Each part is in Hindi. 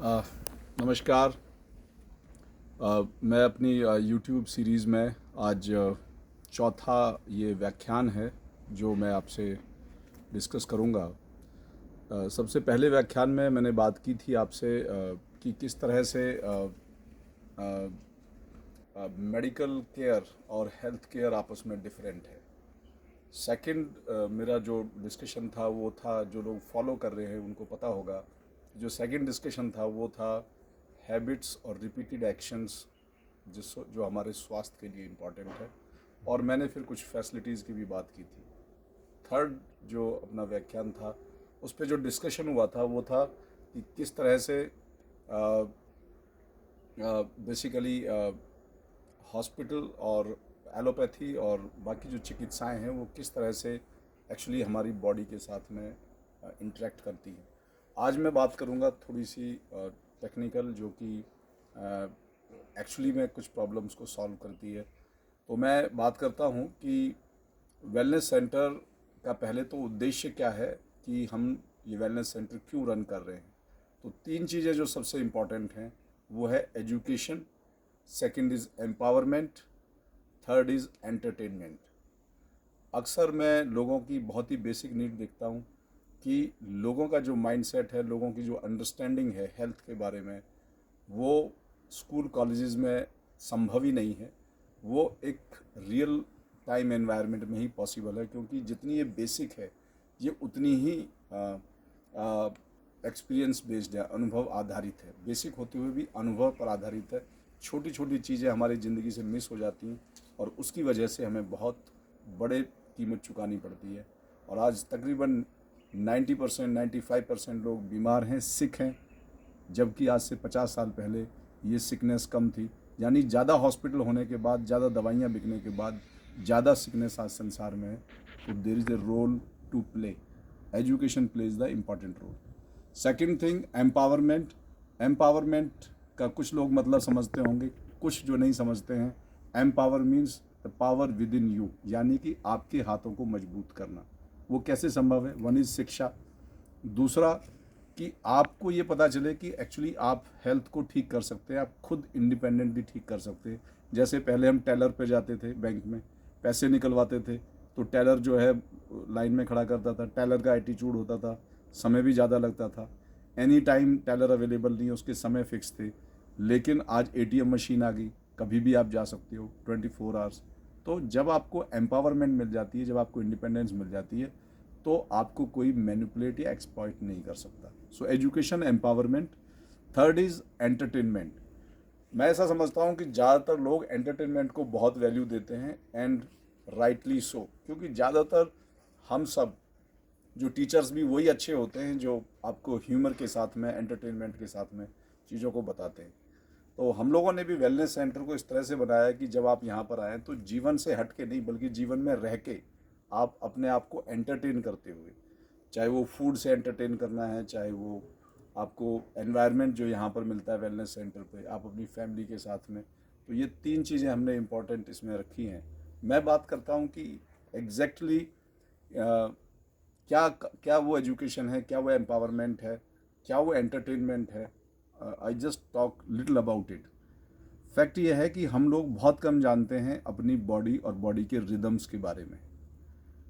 अ, नमस्कार। मैं अपनी यूट्यूब सीरीज़ में आज चौथा ये व्याख्यान है जो मैं आपसे डिस्कस करूँगा। सबसे पहले व्याख्यान में मैंने बात की थी आपसे कि किस तरह से मेडिकल केयर और हेल्थ केयर आपस में डिफरेंट है। सेकंड मेरा जो डिस्कशन था वो था, जो लोग फॉलो कर रहे हैं उनको पता होगा, जो सेकंड डिस्कशन था वो था हैबिट्स और रिपीटेड एक्शंस जो हमारे स्वास्थ्य के लिए इम्पॉर्टेंट है। और मैंने फिर कुछ फैसिलिटीज़ की भी बात की थी। थर्ड जो अपना व्याख्यान था उस पर जो डिस्कशन हुआ था वो था कि किस तरह से बेसिकली हॉस्पिटल और एलोपैथी और बाकी जो चिकित्साएं हैं वो किस तरह से एक्चुअली हमारी बॉडी के साथ में इंटरेक्ट करती हैं। आज मैं बात करूंगा थोड़ी सी टेक्निकल, जो कि एक्चुअली में कुछ प्रॉब्लम्स को सॉल्व करती है। तो मैं बात करता हूं कि वेलनेस सेंटर का पहले तो उद्देश्य क्या है, कि हम ये वेलनेस सेंटर क्यों रन कर रहे हैं। तो तीन चीज़ें जो सबसे इम्पॉर्टेंट हैं वो है education, second is empowerment, third is entertainment. अक्सर मैं लोगों की बहुत ही बेसिक नीड देखता हूँ कि लोगों का जो माइंडसेट है, लोगों की जो अंडरस्टैंडिंग है हेल्थ के बारे में, वो स्कूल कॉलेजेस में संभव ही नहीं है। वो एक रियल टाइम एनवायरनमेंट में ही पॉसिबल है, क्योंकि जितनी ये बेसिक है ये उतनी ही एक्सपीरियंस बेस्ड है, अनुभव आधारित है। बेसिक होते हुए भी अनुभव पर आधारित है। छोटी छोटी चीज़ें हमारी ज़िंदगी से मिस हो जाती हैं और उसकी वजह से हमें बहुत बड़े कीमत चुकानी पड़ती है। और आज तकरीबन 90% 95% लोग बीमार हैं, सिक हैं, जबकि आज से 50 साल पहले ये सिकनेस कम थी। यानी ज़्यादा हॉस्पिटल होने के बाद, ज़्यादा दवाइयाँ बिकने के बाद ज़्यादा सिकनेस आज संसार में है। तो there is a role to play. Education plays the important role. Second thing, empowerment. Empowerment का कुछ लोग मतलब समझते होंगे, कुछ जो नहीं समझते हैं। Empower means the power with in you, यानी कि आपके हाथों को मजबूत करना। वो कैसे संभव है? वन इज शिक्षा। दूसरा कि आपको ये पता चले कि एक्चुअली आप हेल्थ को ठीक कर सकते हैं, आप खुद इंडिपेंडेंटली ठीक कर सकते हैं। जैसे पहले हम टेलर पे जाते थे, बैंक में पैसे निकलवाते थे, तो टेलर जो है लाइन में खड़ा करता था। टेलर का एटीट्यूड होता था, समय भी ज़्यादा लगता था। एनी टाइम टेलर अवेलेबल नहीं, उसके समय फिक्स थे। लेकिन आज एटीएम मशीन आ गई, कभी भी आप जा सकते हो 24 आवर्स। तो जब आपको एम्पावरमेंट मिल जाती है, जब आपको इंडिपेंडेंस मिल जाती है, तो आपको कोई मैनिपुलेट या एक्सप्लॉइट नहीं कर सकता। So education, empowerment. Third is entertainment. मैं ऐसा समझता हूँ कि ज़्यादातर लोग एंटरटेनमेंट को बहुत वैल्यू देते हैं, एंड राइटली सो, क्योंकि ज़्यादातर हम सब जो टीचर्स भी वही अच्छे होते हैं जो आपको ह्यूमर के साथ में, एंटरटेनमेंट के साथ में चीज़ों को बताते हैं। तो हम लोगों ने भी वेलनेस सेंटर को इस तरह से बनाया है कि जब आप यहाँ पर आएँ तो जीवन से हट के नहीं, बल्कि जीवन में रह के आप अपने आप को एंटरटेन करते हुए, चाहे वो फूड से एंटरटेन करना है, चाहे वो आपको एनवायरनमेंट जो यहाँ पर मिलता है वेलनेस सेंटर पे, आप अपनी फैमिली के साथ में। तो ये तीन चीज़ें हमने इम्पोर्टेंट इसमें रखी हैं। मैं बात करता हूँ कि एग्जैक्टली क्या क्या वो एजुकेशन है, क्या वो एम्पावरमेंट है, क्या वो एंटरटेनमेंट है। I just talk little about it. Fact ये है कि हम लोग बहुत कम जानते हैं अपनी बॉडी और बॉडी के रिदम्स के बारे में।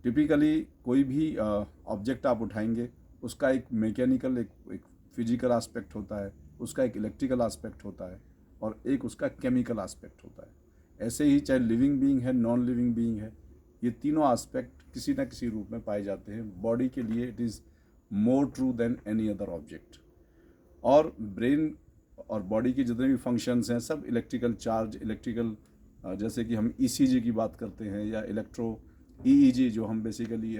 टिपिकली कोई भी ऑब्जेक्ट आप उठाएंगे, उसका एक मैकेनिकल, एक फिजिकल एस्पेक्ट होता है, उसका एक इलेक्ट्रिकल एस्पेक्ट होता है, और एक उसका केमिकल एस्पेक्ट होता है। ऐसे ही चाहे लिविंग बीइंग है, नॉन लिविंग बीइंग है, ये तीनों एस्पेक्ट किसी न किसी रूप में पाए जाते हैं। बॉडी के लिए it is more true than any other object. और ब्रेन और बॉडी के जितने भी फंक्शंस हैं सब इलेक्ट्रिकल चार्ज, इलेक्ट्रिकल, जैसे कि हम ईसीजी की बात करते हैं, या इलेक्ट्रो ईईजी, जो हम बेसिकली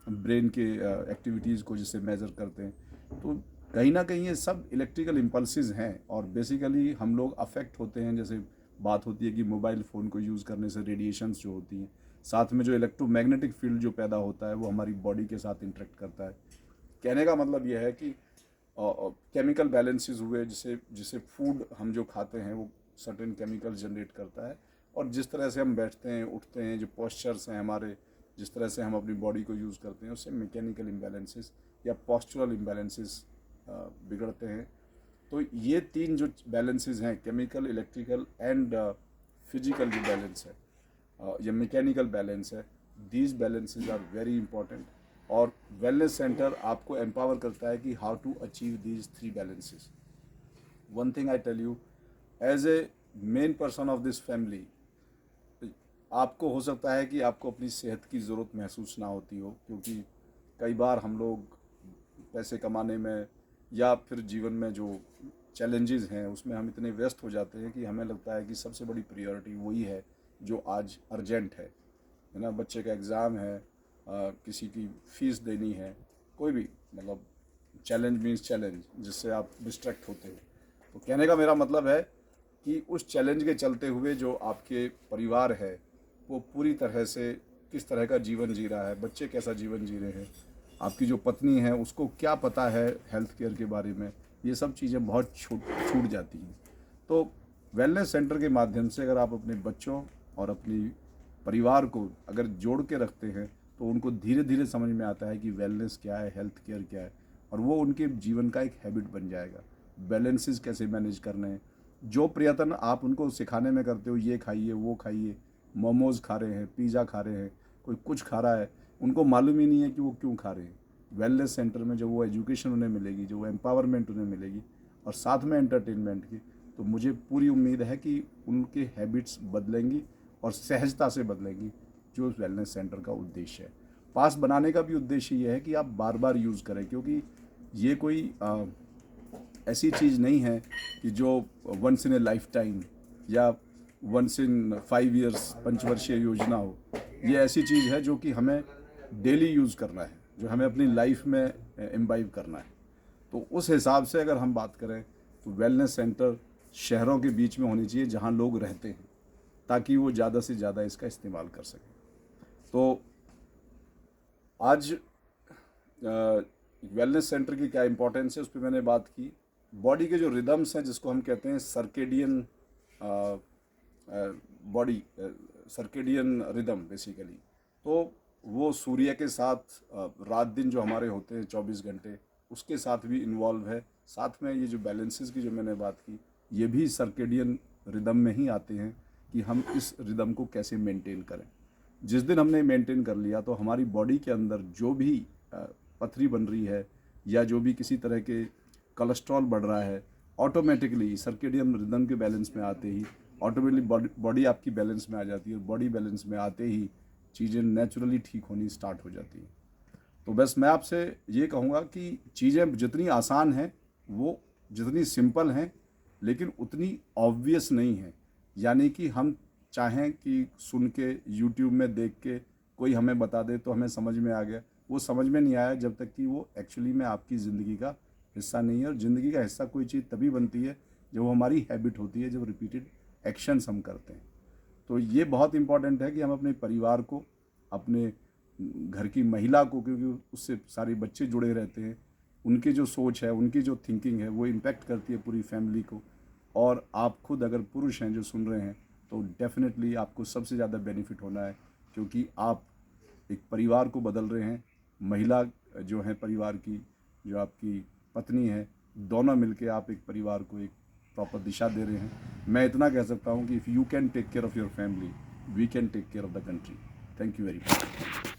ब्रेन के एक्टिविटीज़ को जिससे मेज़र करते हैं। तो कहीं ना कहीं ये सब इलेक्ट्रिकल इम्पल्सिस हैं, और बेसिकली हम लोग अफेक्ट होते हैं। जैसे बात होती है कि मोबाइल फ़ोन को यूज़ करने से रेडिएशंस जो होती हैं, साथ में जो इलेक्ट्रोमैग्नेटिक फील्ड जो पैदा होता है वो हमारी बॉडी के साथ इंटरेक्ट करता है। कहने का मतलब यह है कि केमिकल बैलेंसेस हुए, जिसे जिसे फूड हम जो खाते हैं वो सर्टेन केमिकल जनरेट करता है। और जिस तरह से हम बैठते हैं, उठते हैं, जो पोस्चर्स हैं हमारे, जिस तरह से हम अपनी बॉडी को यूज़ करते हैं, उससे मैकेनिकल इम्बैलेंसेस या पोस्चरल इम्बैलेंसेस बिगड़ते हैं। तो ये 3 जो बैलेंसेस हैं, केमिकल, इलेक्ट्रिकल एंड फिजिकल जो बैलेंस है या मैकेनिकल बैलेंस है, these balances are very important. और वेलनेस सेंटर आपको एम्पावर करता है कि how to achieve these 3 balances. One thing I tell you, as a main person of this family, आपको हो सकता है कि आपको अपनी सेहत की ज़रूरत महसूस ना होती हो, क्योंकि कई बार हम लोग पैसे कमाने में या फिर जीवन में जो चैलेंजेस हैं उसमें हम इतने व्यस्त हो जाते हैं कि हमें लगता है कि सबसे बड़ी प्रायोरिटी वही है जो आज अर्जेंट है ना। बच्चे का एग्ज़ाम है, किसी की फ़ीस देनी है, कोई भी मतलब चैलेंज मीन्स चैलेंज जिससे आप डिस्ट्रैक्ट होते हो। तो कहने का मेरा मतलब है कि उस चैलेंज के चलते हुए जो आपके परिवार है वो पूरी तरह से किस तरह का जीवन जी रहा है, बच्चे कैसा जीवन जी रहे हैं, आपकी जो पत्नी है उसको क्या पता है हेल्थ केयर के बारे में, ये सब चीज़ें बहुत छूट जाती हैं। तो वेलनेस सेंटर के माध्यम से अगर आप अपने बच्चों और अपनी परिवार को अगर जोड़ के रखते हैं तो उनको धीरे धीरे समझ में आता है कि वेलनेस क्या है, हेल्थ केयर क्या है, और वो उनके जीवन का एक हैबिट बन जाएगा। बैलेंसेस कैसे मैनेज करने हैं, जो प्रयत्न आप उनको सिखाने में करते हो, ये खाइए वो खाइए, मोमोज़ खा रहे हैं, पिज़्ज़ा खा रहे हैं, कोई कुछ खा रहा है, उनको मालूम ही नहीं है कि वो क्यों खा रहे हैं। वेलनेस सेंटर में जब वो एजुकेशन उन्हें मिलेगी, जो वो एम्पावरमेंट उन्हें मिलेगी और साथ में एंटरटेनमेंट की, तो मुझे पूरी उम्मीद है कि उनके हैबिट्स बदलेंगी और सहजता से बदलेंगी, जो उस वेलनेस सेंटर का उद्देश्य है। पास बनाने का भी उद्देश्य ये है कि आप बार बार यूज़ करें, क्योंकि ये कोई ऐसी चीज़ नहीं है कि जो once in a lifetime या वंस इन 5 ईयर्स पंचवर्षीय योजना हो। ये ऐसी चीज़ है जो कि हमें डेली यूज़ करना है, जो हमें अपनी लाइफ में इम्बाइब करना है। तो उस हिसाब से अगर हम बात करें तो वेलनेस सेंटर शहरों के बीच में होनी चाहिए जहाँ लोग रहते हैं, ताकि वो ज़्यादा से ज़्यादा इसका इस्तेमाल कर सकें। तो आज वेलनेस सेंटर की क्या इंपॉर्टेंस है उस पर मैंने बात की। बॉडी के जो रिदम्स हैं जिसको हम कहते हैं circadian body, circadian rhythm basically, तो वो सूर्य के साथ रात दिन जो हमारे होते हैं 24 घंटे, उसके साथ भी इन्वॉल्व है। साथ में ये जो बैलेंसेस की जो मैंने बात की, ये भी सर्केडियन रिदम में ही आते हैं कि हम इस रिदम को कैसे मेंटेन करें। जिस दिन हमने मेंटेन कर लिया तो हमारी बॉडी के अंदर जो भी पथरी बन रही है या जो भी किसी तरह के कोलेस्ट्रॉल बढ़ रहा है, ऑटोमेटिकली सर्केडियन रिदम के बैलेंस में आते ही ऑटोमेटिकली बॉडी आपकी बैलेंस में आ जाती है, और बॉडी बैलेंस में आते ही चीज़ें नेचुरली ठीक होनी स्टार्ट हो जाती हैं। तो बस मैं आपसे ये कहूँगा कि चीज़ें जितनी आसान हैं, वो जितनी सिंपल हैं, लेकिन उतनी ऑब्वियस नहीं है। यानी कि हम चाहें कि सुन के यूट्यूब में देख के कोई हमें बता दे तो हमें समझ में आ गया, वो समझ में नहीं आया जब तक कि वो एक्चुअली में आपकी ज़िंदगी का हिस्सा नहीं है। और ज़िंदगी का हिस्सा कोई चीज़ तभी बनती है जब वो हमारी हैबिट होती है, जब रिपीटेड एक्शंस हम करते हैं। तो ये बहुत इंपॉर्टेंट है कि हम अपने परिवार को, अपने घर की महिला को, क्योंकि उससे सारे बच्चे जुड़े रहते हैं, उनकी जो सोच है, उनकी जो थिंकिंग है, वो इम्पैक्ट करती है पूरी फैमिली को। और आप खुद अगर पुरुष हैं जो सुन रहे हैं तो डेफिनेटली आपको सबसे ज़्यादा बेनिफिट होना है, क्योंकि आप एक परिवार को बदल रहे हैं। महिला जो है परिवार की, जो आपकी पत्नी है, दोनों मिलके आप एक परिवार को एक प्रॉपर दिशा दे रहे हैं। मैं इतना कह सकता हूँ कि if you can take care of your family, we can take care of the country. Thank you very much.